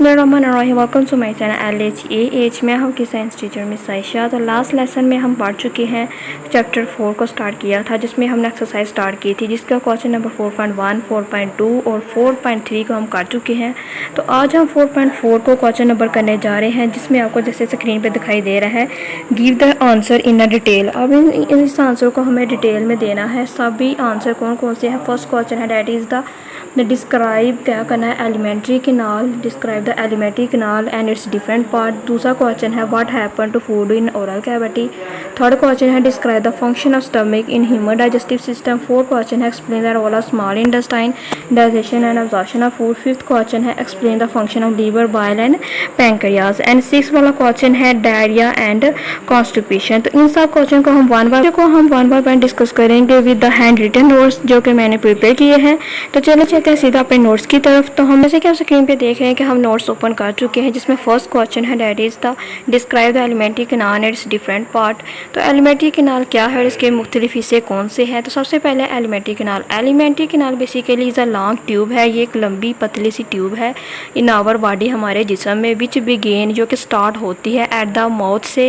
बिस्मिल्लाहिर्रहमानिर्रहीम। Welcome to my channel LHAH। मैं हूँ की साइंस टीचर मिस आयशा। तो लास्ट लेसन में हम पढ़ चुके हैं, चैप्टर 4 को स्टार्ट किया था, जिसमें हमने एक्सरसाइज स्टार्ट की थी, जिसका क्वेश्चन नंबर 4.1, 4.2 और 4.3 को हम कर चुके हैं। तो आज हम 4.4 को क्वेश्चन नंबर करने जा रहे हैं, जिसमें आपको जैसे स्क्रीन पर दिखाई दे रहा है, give the answer in a detail. अब इस आंसर को हमें डिटेल में देना है। सभी आंसर कौन कौन से हैं। फर्स्ट क्वेश्चन है डैट इज़ द डिस्क्राइब, क्या करना है, elementary canal, describe the elementary canal and its different part. दूसरा क्वेश्चन है what happen to food in oral cavity. Third question है describe the function of stomach in human digestive system. Fourth question है explain the role of small intestine, digestion and absorption of food. Fifth question है explain the function of liver, bile and pancreas. And six वाला question है diarrhoea and constipation. तो इन सब question को हम one by one discuss करेंगे with the handwritten notes जो कि मैंने प्रिपेयर किए हैं। तो चलो चलते हैं सीधा अपने नोट्स की तरफ। तो हम जैसे कि आप स्क्रीन पे देख रहे हैं कि हम नोट्स ओपन कर चुके हैं, जिसमें फर्स्ट क्वेश्चन है that is the describe the elementary canal and its different part. तो एलिमेंट्री कैनाल क्या है और इसके मुख्तलिफ हिस्से कौन से हैं। तो सबसे पहले alimentary canal basically is a long tube है। ये एक लंबी पतली सी ट्यूब है इन आवर बॉडी, हमारे जिसम में, विच बिगेन जो कि स्टार्ट होती है एट द माउथ से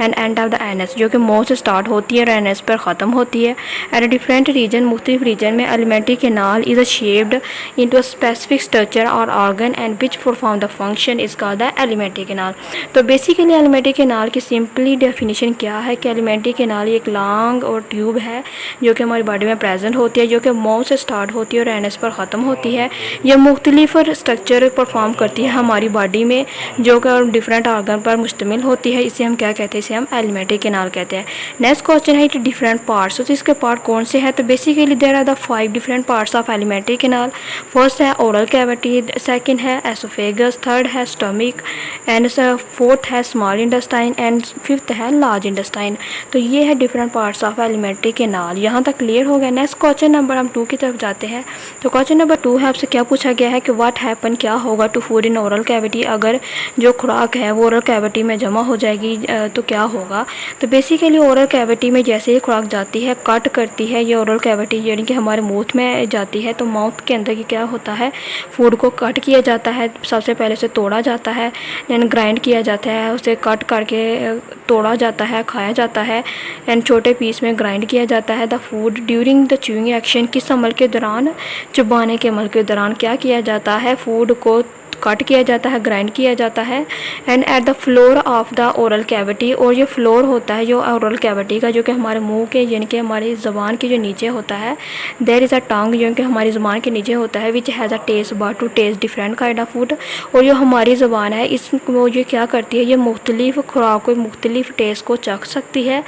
and end of the anus, जो कि माउथ से स्टार्ट होती है और एनस पर ख़त्म होती है। एट अ डिफरेंट रीजन, मुख्तलिफ रीजन में alimentary canal is a shaped into a specific structure or organ and which perform the function is called the alimentary canal। तो बेसिकली एलिमेंट्री कैनाल की सिंपली डेफिनेशन क्या है कि alimentary canal एक long और tube है जो कि हमारी बॉडी में प्रेजेंट होती है, जो कि माउथ से स्टार्ट होती है और एनस पर ख़त्म होती है। यह मुख्तलिफ स्ट्रक्चर परफॉर्म करती है हमारी बॉडी में, जो कि डिफरेंट ऑर्गन पर मुश्तमिल होती है। इसे हम क्या कहते हैं, इसे हम एलिमेंट्री कैनाल कहते हैं। नेक्स्ट क्वेश्चन है इट डिफरेंट पार्ट्स। तो इसके पार्ट कौन से हैं। तो basically there are the 5 different parts of elementary canal. First है ओरल कैविटी, सेकंड है एसोफेगस, थर्ड है स्टमक एंड फोर्थ है स्मॉल इंटेस्टाइन एंड फिफ्थ है लार्ज इंटेस्टाइन। तो ये है different parts of elementary canal. यहाँ तक क्लियर हो गया। नेक्स्ट क्वेश्चन नंबर हम 2 की तरफ जाते हैं। तो क्वेश्चन नंबर 2 है, आपसे क्या पूछा गया है कि व्हाट हैपन, क्या होगा to food in oral cavity, अगर जो खुराक है वो ओरल कैविटी में जमा हो जाएगी तो क्या होगा। तो बेसिकली ओरल कैविटी में जैसे ही खुराक जाती है, कट करती है, ये ओरल कैविटी यानी कि हमारे मुंह में जाती है, तो माउथ के अंदर क्या होता है, फूड को कट किया जाता है। सबसे पहले उसे तोड़ा जाता है, देन ग्राइंड किया जाता है, उसे कट करके तोड़ा जाता है, खाया जाता है एंड छोटे पीस में ग्राइंड किया जाता है। The food during the chewing action, किस अमल के दौरान, चबाने के अमल के दौरान क्या किया जाता है, फूड को कट किया जाता है, ग्राइंड किया जाता है। And at the floor of the oral cavity, और ये फ्लोर होता है जो ओरल कैविटी का, जो कि हमारे मुंह के यानी कि हमारी ज़बान के जो नीचे होता है, देयर इज़ अ टंग, जो कि हमारी ज़बान के नीचे होता है, which has a taste bud to taste different kind of food. और जो हमारी ज़बान है, इसको ये क्या करती है, ये मुख्तलिफ खुराक को, मुख्तलिफ टेस्ट को चख सकती है।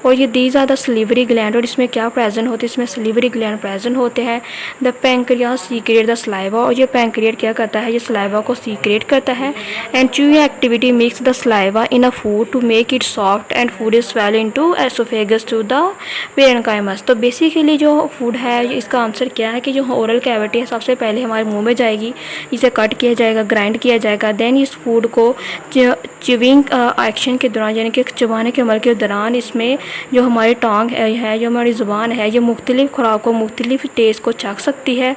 और ये these are the salivary gland, और इसमें क्या प्रेजेंट होते हैं, इसमें सलीवरी ग्लैंड प्रेजेंट होते हैं। The pancreas secret the saliva, और ये पैंक्रिएट क्या करता है, ये सलाइवा को सीक्रेट करता है। And chewing activity makes the saliva in a food to make it soft and food is swallow into oesophagus to the parenchymas. तो बेसिकली जो फूड है, इसका आंसर क्या है कि जो ओरल कैविटी है, सबसे पहले हमारे मुंह में जाएगी, इसे कट किया जाएगा, ग्राइंड किया जाएगा, देन इस फूड को च्यूइंग एक्शन के दौरान यानी कि चबाने के अमल के दौरान, इसमें जो हमारी टांग है, जो हमारी ज़ुबान है, ये मुख्तलिफ खुराक को, मुख्तलिफ टेस्ट को चख सकती है।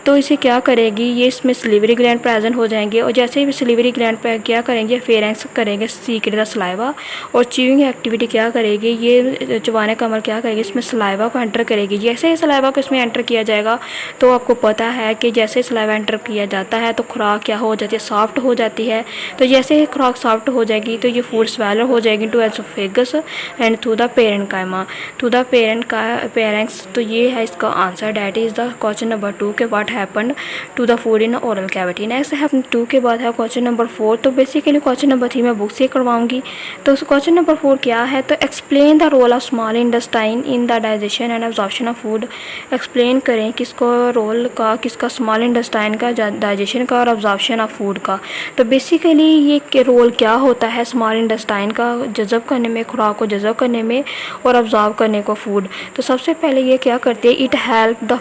तो इसे क्या करेगी, ये इसमें सलीवरी ग्लैंड प्रेजेंट हो जाएंगे, और जैसे ही सलीवरी ग्लैंड पर क्या करेंगे, फेरेंक्स करेंगे, सीक्रेट द सलाइवा। और च्यूइंग एक्टिविटी क्या करेगी, ये चबाने का अमल क्या करेगी, इसमें सलाइवा को एंटर करेगी। जैसे ही सलाइवा को इसमें एंटर किया जाएगा, तो आपको पता है कि जैसे सलाइवा एंटर किया जाता है तो खुराक क्या हो जाती है, सॉफ्ट हो जाती है। तो जैसे ही खुराक सॉफ्ट हो जाएगी, तो ये फूड स्वेलर हो जाएगी to oesophagus and through the parenchyma to the pharynx. तो ये है इसका answer, that is the question number 2 के what happen to the food in oral cavity. Next है 2 के बाद है क्वेश्चन नंबर 4। तो बेसिकली क्वेश्चन नंबर 3 मैं बुक से करवाऊंगी। तो क्वेश्चन नंबर 4 क्या है, तो explain the role of small intestine in the digestion and absorption of food. Explain करें किसको रोल का, किसका, स्मॉल इंटेस्टाइन का, डाइजेशन का और एब्जॉर्प्शन ऑफ फूड का। तो बेसिकली ये रोल क्या होता है स्मॉल इंटेस्टाइन का, जज़ब करने में, खुराक को जज़ब करने में और एब्जॉर्ब करने को फूड। तो सबसे पहले ये क्या करती है, it help the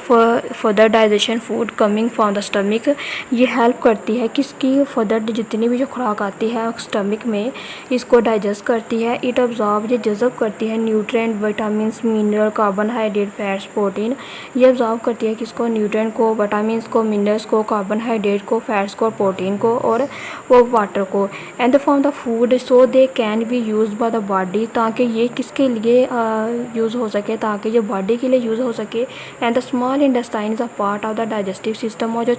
further digestion food coming from the stomach. ये हेल्प करती है है किसकी फर्दर जितनी भी जो खुराक आती है स्टमक में इसको डाइजेस्ट करती है। इट ऑब्जॉर्व ये जज़ब करती है nutrient, vitamin, mineral, carbohydrate, fats, protein. ये ऑब्जॉर्व करती है किसको, न्यूट्रिएंट को, विटामिन को, मिनरल्स को, कार्बोहाइड्रेट को, फैट्स को, प्रोटीन को और वो वाटर को। And the from the food so they can be use by the body, ताकि ये किसके लिए यूज़ हो सके, ताकि ये बॉडी के लिए यूज़ हो सके। And the small intestine is a part of the digestive system, और जो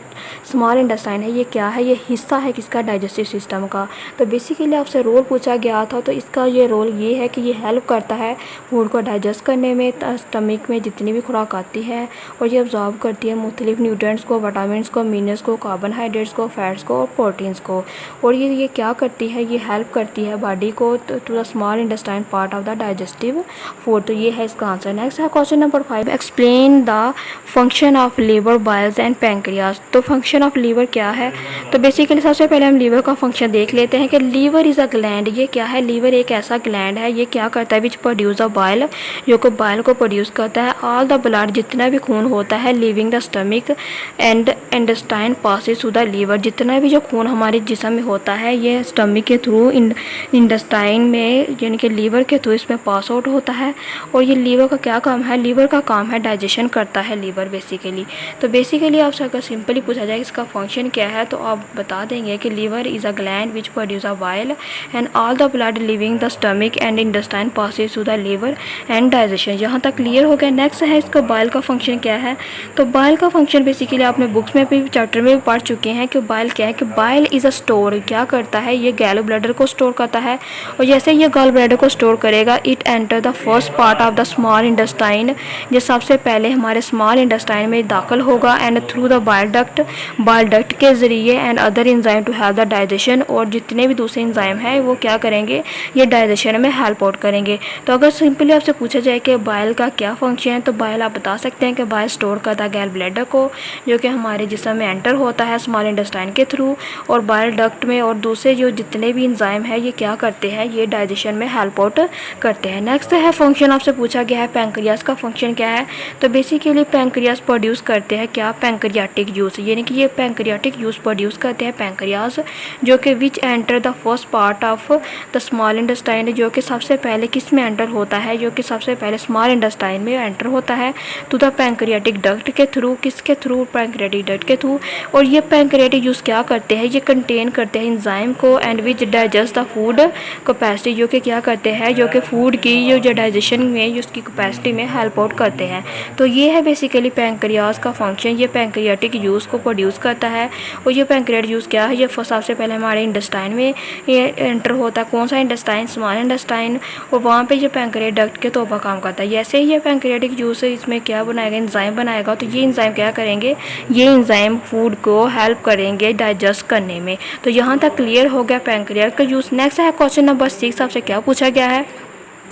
स्मॉल इंटेस्टाइन है ये क्या है, ये हिस्सा है किसका, डाइजेस्टिव सिस्टम का। तो बेसिकली आपसे रोल पूछा गया था, तो इसका ये रोल ये है कि ये हेल्प करता है फूड को डाइजेस्ट करने में, स्टमक में जितनी भी खुराक आती है, और ये ऑब्जॉर्व करती है मुख्तलिफ न्यूट्रिएंट्स को, विटामिन को, मिनरल्स को, कार्बोहाइड्रेट्स को, फैट्स को और प्रोटीन्स को। और ये क्या करती है, ये हेल्प करती है बॉडी को to the small intestine part of the digestive food. तो ये है इसका आंसर। नेक्स्ट है question number 5, explain the function of liver, biles and pancreas. तो फंक्शन ऑफ लीवर क्या है, तो बेसिकली सबसे पहले हम लीवर का फंक्शन देख लेते हैं कि लीवर इज़ अ ग्लैंड। ये क्या है, लीवर एक ऐसा ग्लैंड है, ये क्या करता है, विच प्रोड्यूस अ बाइल, जो कि बाइल को प्रोड्यूस करता है। ऑल द ब्लड, जितना भी खून होता है, leaving the stomach and intestine passes through the liver. जितना भी जो खून हमारे जिस्म में होता है ये स्टमक के थ्रू इंटेस्टाइन में यानी कि लीवर के थ्रू इसमें पास आउट होता है। और ये लीवर का क्या काम है, लीवर का काम है डाइजेशन करता है लीवर बेसिकली। तो बेसिकली आपसे अगर सिंपली पूछा जाए इसका फंक्शन क्या है, तो आप बता देंगे कि liver is a gland which produce a bile and all the blood leaving the stomach and intestine passes through the liver and digestion. यहाँ तक क्लियर हो गया। नेक्स्ट है इसका बाइल का फंक्शन क्या है, तो बाइल का फंक्शन बेसिकली आपने बुक्स में भी चैप्टर में भी पढ़ चुके हैं कि बाइल क्या है, कि बाइल इज़ अ स्टोर, क्या करता है, ये गैल ब्लैडर को स्टोर करता है। और जैसे ये गॉल ब्लैडर को स्टोर करेगा, it enter the first part of the small intestine, जो सबसे पहले हमारे स्मॉल इंटेस्टाइन में दाखिल होगा, and through the bile duct के ज़रिए and other enzyme to help the digestion. और जितने भी दूसरे इंजाइम हैं वो क्या करेंगे, ये डाइजेशन में हेल्प आउट करेंगे। तो अगर सिंपली आपसे पूछा जाए कि बाइल का क्या फंक्शन है, तो बाइल आप बता सकते हैं कि बाइल स्टोर करता है गैल ब्लैडर को, जो कि हमारे जिस्म में एंटर होता है स्मॉल इंटेस्टाइन के थ्रू, और बाइल डक्ट में। और दूसरे जो जितने भी इंजाइम हैं ये क्या करते हैं, ये डाइजेशन में हेल्प आउट करते हैं। नेक्स्ट है फंक्शन आपसे पूछा गया है पैंक्रियास का फंक्शन क्या है, तो बेसिकली पैंक्रियास प्रोड्यूस करते हैं क्या, पैंक्रियाटिक जूस, यानी कि ये पैंक्रियाटिक जूस प्रोड्यूस करते हैं पैंक्रियास, जो कि विच enter the first part of the small intestine, जो कि सबसे पहले किस में एंटर होता है, जो कि सबसे पहले स्मॉल इंटेस्टाइन में एंटर होता है टू द पैंक्रियाटिक डक्ट के थ्रू, किसके थ्रू, पैंक्रियाटिक डक्ट के थ्रू। और ये पैंक्रियाटिक जूस क्या करते हैं, ये कंटेन करते हैं इंजाइम को and which digest the food capacity, जो कि क्या करते हैं, जो कि फूड की जो डाइजेशन में उसकी कैपेसिटी में हेल्प आउट करते हैं। तो ये है बेसिकली पैंक्रियास का फंक्शन, ये पैंक्रियाटिक जूस को प्रोड्यूस करता है। और ये पैंक्रियाटिक जूस क्या है, ये सबसे पहले हमारे इंटेस्टाइन में ये एंटर होता है, कौन सा इंटेस्टाइन, स्मॉल इंटेस्टाइन, और वहाँ पे ये पैंक्रियाटिक डक्ट के तौर पर काम करता है। जैसे ही ये पैंक्रियाटिक जूस है इसमें क्या बनाएगा, इंजाइम बनाएगा, तो ये इंजाइम क्या करेंगे, ये इंजाइम फूड को हेल्प करेंगे डाइजेस्ट करने में। तो यहाँ तक क्लियर हो गया पैंक्रियाटिक का जूस। नेक्स्ट है क्वेश्चन नंबर 6, आपसे क्या पूछा गया है,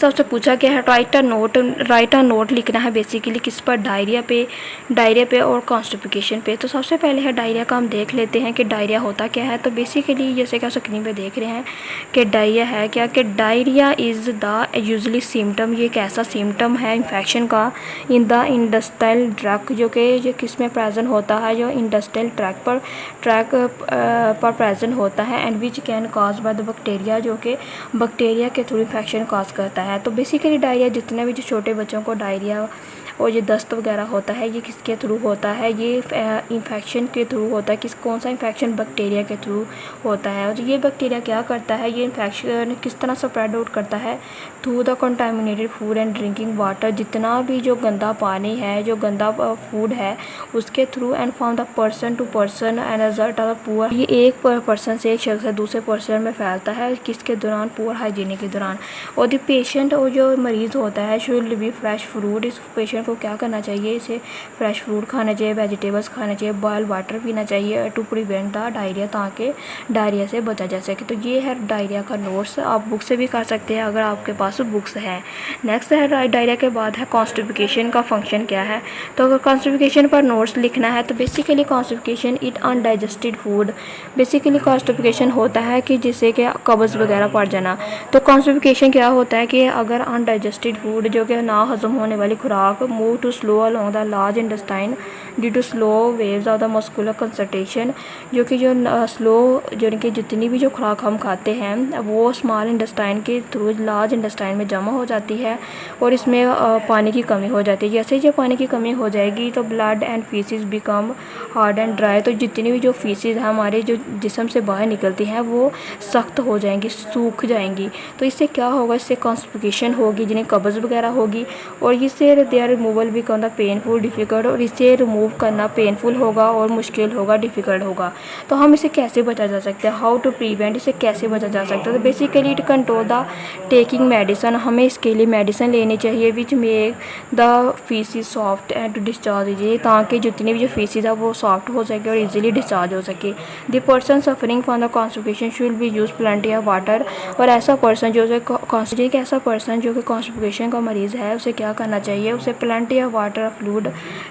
सबसे पूछा गया है राइट अ नोट लिखना है बेसिकली किस पर, डायरिया पे और कॉन्स्टिपेशन पे। तो सबसे पहले है डायरिया का, हम देख लेते हैं कि डायरिया होता क्या है। तो बेसिकली जैसे कि आप स्क्रीन पे देख रहे हैं कि डायरिया है क्या, कि diarrhoea is the usually symptom, ये एक ऐसा सिम्टम है इन्फेक्शन का इन द इंटेस्टाइनल ट्रैक्ट, जो कि ये किस में प्रेजेंट होता है, जो इंटेस्टाइनल ट्रैक पर प्रेजेंट होता है, and which can cause by the bacteria, जो कि बैक्टीरिया के थ्रू इन्फेक्शन कॉज करता है। तो बेसिकली डायरिया, जितने भी जो छोटे बच्चों को डायरिया और ये दस्त वगैरह होता है, ये किसके थ्रू होता है, ये इन्फेक्शन के थ्रू होता है। कौन सा इन्फेक्शन, बैक्टीरिया के थ्रू होता है। और ये बैक्टीरिया क्या करता है, ये इन्फेक्शन किस तरह स्प्रेड आउट करता है, through the contaminated food and drinking water, जितना भी जो गंदा पानी है, जो गंदा फूड है उसके through, and from the person to person and result of poor, ये एक पर्सन से एक शख्स से दूसरे पर्सन में फैलता है, किसके दौरान, पुअर हाइजीनिक के दौरान। और द पेशेंट और जो मरीज़ होता है शुड बी फ्रेश फ्रूट, इस पेशेंट को क्या करना चाहिए, इसे फ्रेश फ्रूट खाना चाहिए, वेजिटेबल्स खाना चाहिए, बॉयल वाटर पीना चाहिए टू प्रिवेंट द डायरिया, ताकि डायरिया से बचा जा सके। तो ये है डायरिया का नोट्स, आप बुक से भी कर सकते हैं अगर आपके पास बुक्स हैं। नेक्स्ट है डायरिया के बाद है कॉन्स्टिपेशन का फंक्शन क्या है। तो अगर कॉन्स्टिपेशन पर नोट्स लिखना है, तो basically constipation it undigested food, basically constipation होता है कि जिससे कि कब्ज़ वगैरह पड़ जाना। तो कॉन्स्टिपेशन क्या होता है कि अगर अनडाइजेस्टेड फूड, जो कि ना हजम होने वाली खुराक move to slow along the large intestine due to slow waves of the muscular consultation, जो कि जो स्लो यानी कि जितनी भी जो खुराक हम खाते हैं वो स्मॉल इंटेस्टाइन के थ्रू लार्ज इंटेस्टाइन में जमा हो जाती है और इसमें पानी की कमी हो जाती है। जैसे ही पानी की कमी हो जाएगी तो blood and faeces become hard and dry, तो जितनी भी जो फीसिस है हमारे जो जिस्म से बाहर निकलती हैं वो सख्त हो जाएंगी, सूख जाएंगी। तो इससे क्या होगा, इससे कॉन्स्टिपेशन होगी, जिन्हें कब्ज़ वगैरह होगी, और इससे there removal become the painful difficult, और इसे रिमूव करना पेनफुल होगा और मुश्किल होगा, डिफ़िकल्ट होगा। तो हम इसे कैसे बचा जा सकता है, हाउ टू प्रिवेंट, इसे कैसे बचा जा सकता है। तो basically it control the taking medicine, हमें इसके लिए मेडिसिन लेनी चाहिए which make the faeces soft and discharge easily, ताकि जितनी भी जो फीसिस है वो सॉफ्ट हो सके और इजीली डिस्चार्ज हो सके। The person suffering from the constipation should be use plenty of water, और ऐसा पर्सन जो ऐसा पर्सन जो कि कॉन्स्टिपेशन का मरीज़ है उसे क्या करना चाहिए, उसे plenty of water, fluid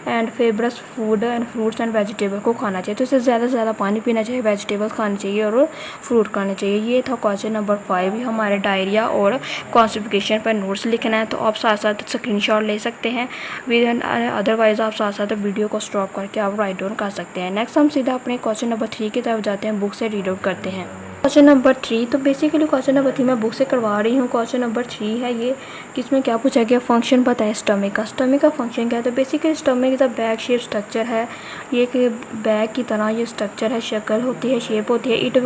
and fibrous food and fruits and vegetable को खाना चाहिए। तो इसे ज़्यादा से ज़्यादा पानी पीना चाहिए, वेजिटेबल्स खाने चाहिए और फ्रूट खाने चाहिए। ये था क्वेश्चन नंबर 5। हमारे डायरिया और कॉन्स्टिपेशन पर नोट्स लिखना है तो आप साथ साथ स्क्रीनशॉट ले सकते हैं, अदरवाइज़ आप साथ साथ वीडियो को स्टॉप करके आप राइट डाउन कर सकते हैं। नेक्स्ट हम सीधा अपने क्वेश्चन नंबर 3 की तरफ जाते हैं, बुक से रीड आउट करते हैं। क्वेश्चन नंबर 3, तो बेसिकली क्वेश्चन नंबर 3 मैं बुक से करवा रही हूँ। क्वेश्चन नंबर 3 है ये, किसमें क्या पूछा गया, फंक्शन बताएं स्टमक का। स्टमक का फंक्शन क्या है, तो basically stomach is a bag shape structure है, ये एक बैग की तरह ये स्ट्रक्चर है, शक्ल होती है, शेप होती है। It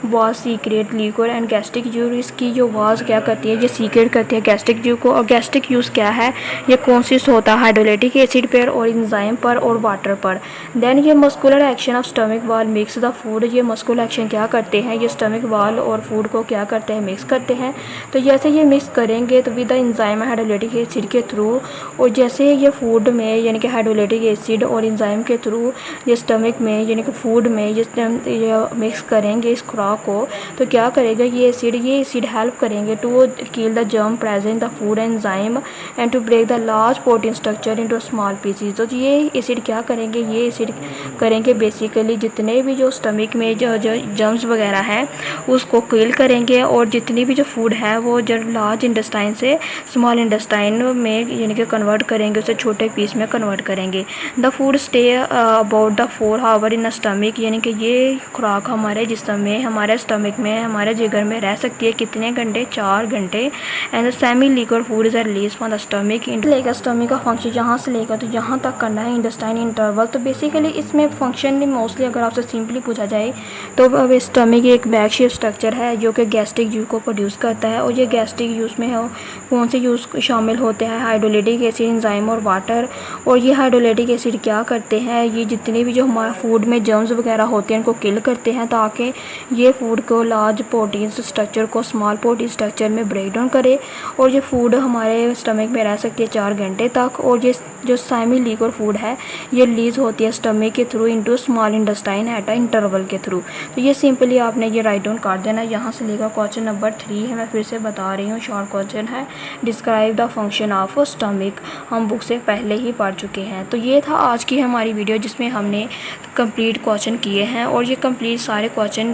was secret liquid and gastric juice, इसकी जो वाज क्या करती है, ये सीक्रेट करती है गैस्ट्रिक जूस को, और गैस्ट्रिक यूज़ क्या है, ये कॉन्सिस्ट होता है हाइड्रोलिटिक एसिड पर और इंजाइम पर और वाटर पर। देन ये मस्कुलर एक्शन ऑफ स्टमक वाल मिक्स द फूड, ये मस्कुलर एक्शन क्या करते हैं, ये स्टमक वाल और फूड को क्या करते हैं, मिक्स करते हैं। तो जैसे ये मिक्स करेंगे तो with the enzyme hydrolytic acid के थ्रू, और जैसे ये फूड में यानी कि हाइड्रोलिटिक एसिड और इंजाइम के थ्रू ये स्टमक में यानी कि फूड में ये मिक्स करेंगे इस खुराक को, तो क्या करेगा ये एसिड हेल्प करेंगे to kill the germ present the food enzyme and to break the large protein structure into small pieces. तो ये एसिड क्या करेंगे, ये एसिड करेंगे बेसिकली जितने भी जो स्टमक में जो जर्म्स वगैरह हैं उसको किल करेंगे, और जितनी भी जो फूड है वो जो लार्ज इंटेस्टाइन से स्मॉल इंटेस्टाइन में यानी कि कन्वर्ट करेंगे, उसे छोटे पीस में कन्वर्ट करेंगे। The food stay about the 4 hour in stomach, यानी कि ये खुराक हमारे जिस्म में, हमारे स्टमक में, हमारे जिगर में रह सकती है कितने घंटे, 4 घंटे। And semi liquid food is release from the stomach, लेकर स्टमक का फंक्शन यहाँ से लेकर तो यहाँ तक करना है इंटेस्टाइन इंटरवल। तो बेसिकली इसमें फंक्शन मोस्टली अगर आपसे सिंपली पूछा जाए तो अब स्टमक एक बैग शेप स्ट्रक्चर है जो कि गैस्ट्रिक जूस को प्रोड्यूस करता है, और ये गैस्ट्रिक जूस में है कौन से जूस शामिल होते हैं, हाइड्रोलिटिक एसिड, एंजाइम और वाटर। और ये हाइड्रोलिटिक एसिड क्या करते हैं, ये जितने भी जो हमारे फूड में जर्म्स वगैरह होते हैं उनको किल करते हैं, ताकि ये फूड को लार्ज प्रोटीन स्ट्रक्चर को स्मॉल प्रोटीन स्ट्रक्चर में ब्रेक डाउन करे, और ये फूड हमारे स्टमक में रह सकती है 4 घंटे तक। और ये जो सेमी लिक्विड फूड है ये रिलीज होती है स्टमक के through into small intestine at a interval के थ्रू। तो ये सिंपली आपने ये राइट डाउन कर देना। यहाँ से लेकर क्वेश्चन नंबर 3 है, मैं फिर से बता रही हूँ, शॉर्ट क्वेश्चन है, describe the function of stomach, हम बुक से पहले ही पढ़ चुके हैं। तो ये था आज की हमारी वीडियो जिसमें हमने कंप्लीट क्वेश्चन किए हैं, और ये कंप्लीट सारे क्वेश्चन